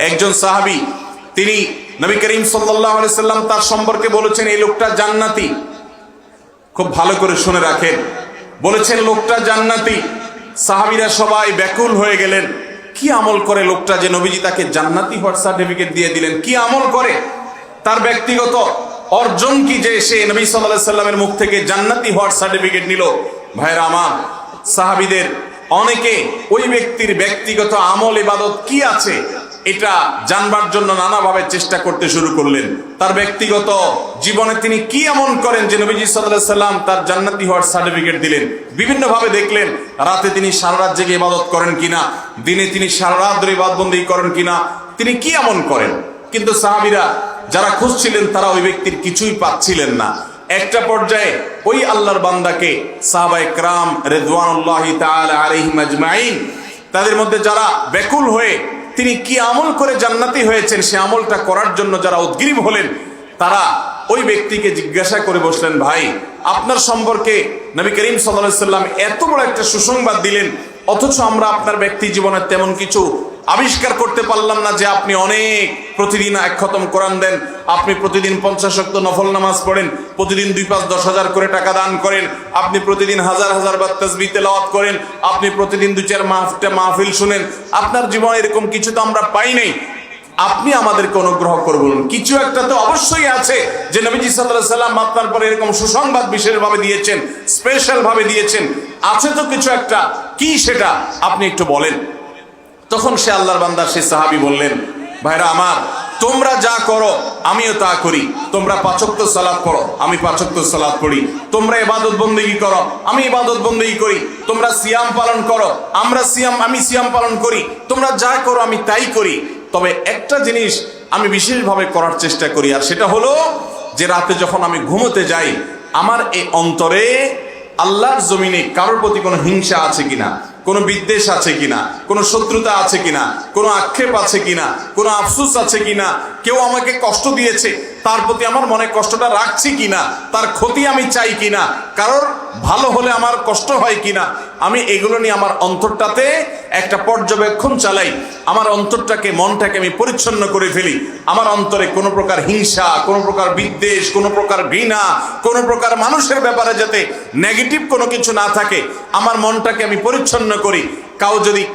একজন সাহাবী, তিনি নবী করিম সাল্লাল্লাহু আলাইহি সাল্লাম তার সম্পর্কে বলেছেন এই লোকটা জান্নাতি। খুব ভালো করে শুনে রাখেন, বলেছেন লোকটা জান্নাতি। সাহাবীরা সবাই ব্যাকুল হয়ে গেলেন, কি আমল করে লোকটা যে নবীজি তাকে জান্নাতি হওয়ার সার্টিফিকেট দিয়ে দিলেন? কি আমল করে? তার ব্যক্তিগত অর্জন কি যে সে নবী সাল্লাল্লাহু আলাইহি সাল্লামের মুখ থেকে জান্নাতি হওয়ার সার্টিফিকেট নিল? ভাইরা আমার, সাহাবীদের অনেকে ওই ব্যক্তির ব্যক্তিগত আমল ইবাদত কি আছে এটা জানবার জন্য নানাভাবে চেষ্টা করতে শুরু করলেন। তার ব্যক্তিগত জীবনে তিনি কি এমন করেন যে নবীজি সাল্লাল্লাহু আলাইহি সাল্লাম তার জান্নাতি হওয়ার সার্টিফিকেট দিলেন? বিভিন্নভাবে দেখলেন। রাতে তিনি সারা রাত জেগে ইবাদত করেন কিনা, দিনে তিনি সারা রাত ধরে ইবাদত বন্দেগী করেন কিনা, তিনি কি এমন করেন? কিন্তু সাহাবীরা যারা খুঁজছিলেন তারা ওই ব্যক্তির কিছুই পাচ্ছিলেন না। একটা পর্যায়ে ওই আল্লাহর বান্দাকে সাহাবায়ে কেরাম রিদওয়ানুল্লাহি তাআলা আলাইহিম আজমাইন, তাদের মধ্যে যারা ব্যাকুল হয়ে তিনি কি আমল করে জান্নাতি হয়েছেন সে আমলটা করার জন্য যারা উদ্গ্রীব হলেন, তারা ওই ব্যক্তিকে জিজ্ঞাসা করে বসলেন, ভাই আপনার সম্পর্কে নবী করিম সাল্লাল্লাহু আলাইহি সাল্লাম এত বড় একটা সুসংবাদ দিলেন, অথচ আমরা আপনার ব্যক্তি জীবনে তেমন কিছু আবিষ্কার করতে পারলাম না যে আপনি অনেক প্রতিদিন এক খতম কোরআন দেন, আপনি প্রতিদিন 50 ওয়াক্ত নফল নামাজ পড়েন, প্রতিদিন 2, 5, 10,000 করে টাকা দান করেন, আপনি প্রতিদিন হাজার হাজার বার তাসবিহ তেলাওয়াত করেন, আপনি প্রতিদিন 2-4 মাহফিল শুনেন। আপনার জীবনে এরকম কিছু তো আমরা পাই নাই। আপনি আমাদেরকে অনুগ্রহ করে বলুন, কিছু একটা তো অবশ্যই আছে যে নবীজি সাল্লাল্লাহু আলাইহি সাল্লাম আপনার পরে এরকম সুসংবাদ বিশেষভাবে দিয়েছেন, স্পেশাল ভাবে দিয়েছেন। আছে তো কিছু একটা, কি সেটা আপনি একটু বলেন। তখন সে আল্লাহর বান্দা, সে সাহাবী বললেন, ভাইরা আমার, তোমরা যা করো আমিও তা করি। তোমরা 5 ওয়াক্ত সালাত পড়ো, আমি 5 ওয়াক্ত সালাত পড়ি। তোমরা ইবাদত বন্দেগী করো, আমি ইবাদত বন্দেগী করি। তোমরা সিয়াম পালন করো, আমি সিয়াম পালন করি। তোমরা যা করো আমি তাই করি। তবে একটা জিনিস আমি বিশেষভাবে করার চেষ্টা করি, আর সেটা হলো যে রাতে যখন আমি ঘুমোতে যাই, আমার এই অন্তরে আল্লাহর জমিনে কারোর প্রতি কোনো হিংসা আছে কিনা, কোনো বিদ্বেষ আছে কিনা, কোনো শত্রুতা আছে কিনা, কোনো আক্ষেপ আছে কিনা, কোনো আফসোস আছে কিনা, কেউ আমাকে কষ্ট দিয়েছে তার প্রতি আমার মনে কষ্টটা রাখছি কিনা, তার ক্ষতি আমি চাই কিনা, কারোর ভালো হলে আমার কষ্ট হয় কিনা, আমি এগুলো নিয়ে আমার অন্তরটাতে একটা পর্যবেক্ষণ চালাই। আমার অন্তরটাকে, মনটাকে আমি পরিচ্ছন্ন করে ফেলি। আমার অন্তরে কোনো প্রকার হিংসা, কোনো প্রকার বিদ্বেষ, কোনো প্রকার ঘৃণা, কোনো প্রকার মানুষের ব্যাপারে যাতে নেগেটিভ কোনো কিছু না থাকে, আমার মনটাকে আমি পরিচ্ছন্ন করি।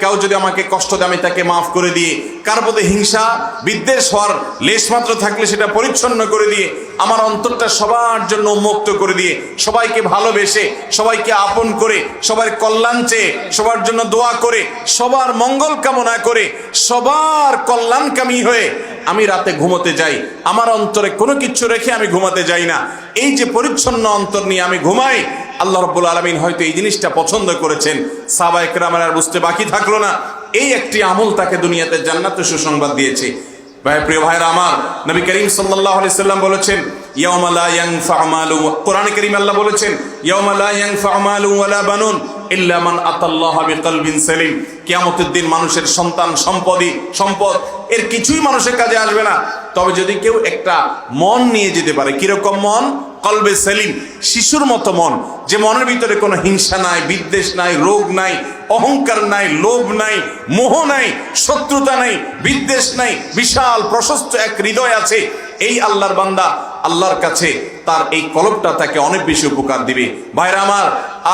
কেউ যদি আমাকে কষ্ট দেয় আমি তাকে মাফ করে দিয়ে, কার প্রতি হিংসা বিদ্বেষ হওয়ার লেশমাত্র থাকলে সেটা পরিচ্ছন্ন করে দিয়ে, আমার অন্তরটা সবার জন্য উন্মুক্ত করে দিয়ে, সবাইকে ভালোবেসে, সবাইকে আপন করে, সবার কল্যাণ চেয়ে, সবার জন্য দোয়া করে, সবার মঙ্গল কামনা করে, সবার কল্যাণকামী হয়ে আমি রাতে ঘুমোতে যাই। আমার অন্তরে কোনো কিছু রেখে আমি ঘুমাতে যাই না। এই যে পরিচ্ছন্ন অন্তর নিয়ে আমি ঘুমাই, আল্লাহ রাব্বুল আলামিন হয়তো এই জিনিসটা পছন্দ করেছেন। সাহাবায়ে কেরামের আর বুঝতে বাকি থাকলো না, এই একটি আমল তাকে দুনিয়াতে জান্নাতের সুসংবাদ দিয়েছে। প্রিয় ভাইরা আমার, নবী করিম সাল্লাল্লাহু আলাইহি সাল্লাম বলেছেন, ইয়াউমা লা ইয়ানফা'ু মালুন, কোরআনে কারীমে আল্লাহ বলেছেন, ইয়াউমা লা ইয়ানফা'ু মালুন ওয়ালা বানুন ইল্লা মান আতাল্লাহা বিকলবিন সালিম। কিয়ামতের দিন মানুষের সন্তান, সম্পদ এর কিছুই মানুষের কাজে আসবে না, তবে যদি কেউ একটা মন নিয়ে যেতে পারে। কিরকম মন? কলবে সেলিম, শিশুর মতো মন, যে মনের ভিতরে কোনো হিংসা নাই, বিদ্বেষ নাই, রোগ নাই, অহংকার নাই, লোভ নাই, মোহ নাই, শত্রুতা নাই, বিদ্বেষ নাই, বিশাল প্রশস্ত এক হৃদয় আছে। এই আল্লাহর বান্দা আল্লাহর কাছে তার এই কলবটা তাকে অনেক বেশি উপকার দিবে। ভাইরা আমার,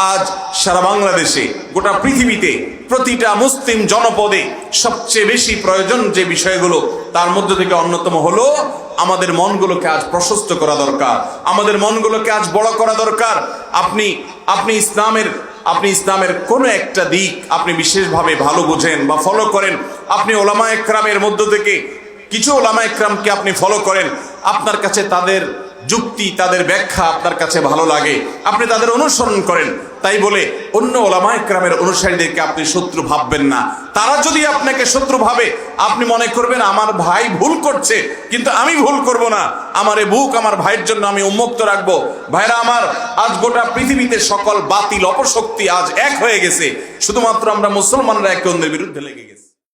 আজ সারা বাংলাদেশে, গোটা পৃথিবীতে, প্রতিটা মুসলিম জনপদে সবচেয়ে বেশি প্রয়োজন যে বিষয়গুলো, তার মধ্যে থেকে অন্যতম হলো আমাদের মনগুলোকে আজ প্রশস্ত করা দরকার, আমাদের মনগুলোকে আজ বড় করা দরকার। আপনি ইসলামের কোনো একটা দিক আপনি বিশেষভাবে ভালো বোঝেন বা ফলো করেন, আপনি ওলামা একরামের মধ্য থেকে কিছু ওলামা একরামকে আপনি ফলো করেন, আপনার কাছে তাদের যুক্তি, তাদের ব্যাখ্যা আপনার কাছে ভালো লাগে, আপনি তাদের অনুসরণ করেন। তাই বলে অন্য ওলামা একরামের অনুসারীদেরকে আপনি শত্রু ভাববেন না। তারা যদি আপনাকে শত্রু ভাবে, আপনি মনে করবেন আমার ভাই ভুল করছে, কিন্তু আমি ভুল করব না, আমার এই বুক আমার ভাইয়ের জন্য আমি উন্মুক্ত রাখবো। ভাইরা আমার, আজ গোটা পৃথিবীতে সকল বাতিল অপশক্তি আজ এক হয়ে গেছে, শুধুমাত্র আমরা মুসলমানরা একে অন্যের বিরুদ্ধে লেগে গেছি।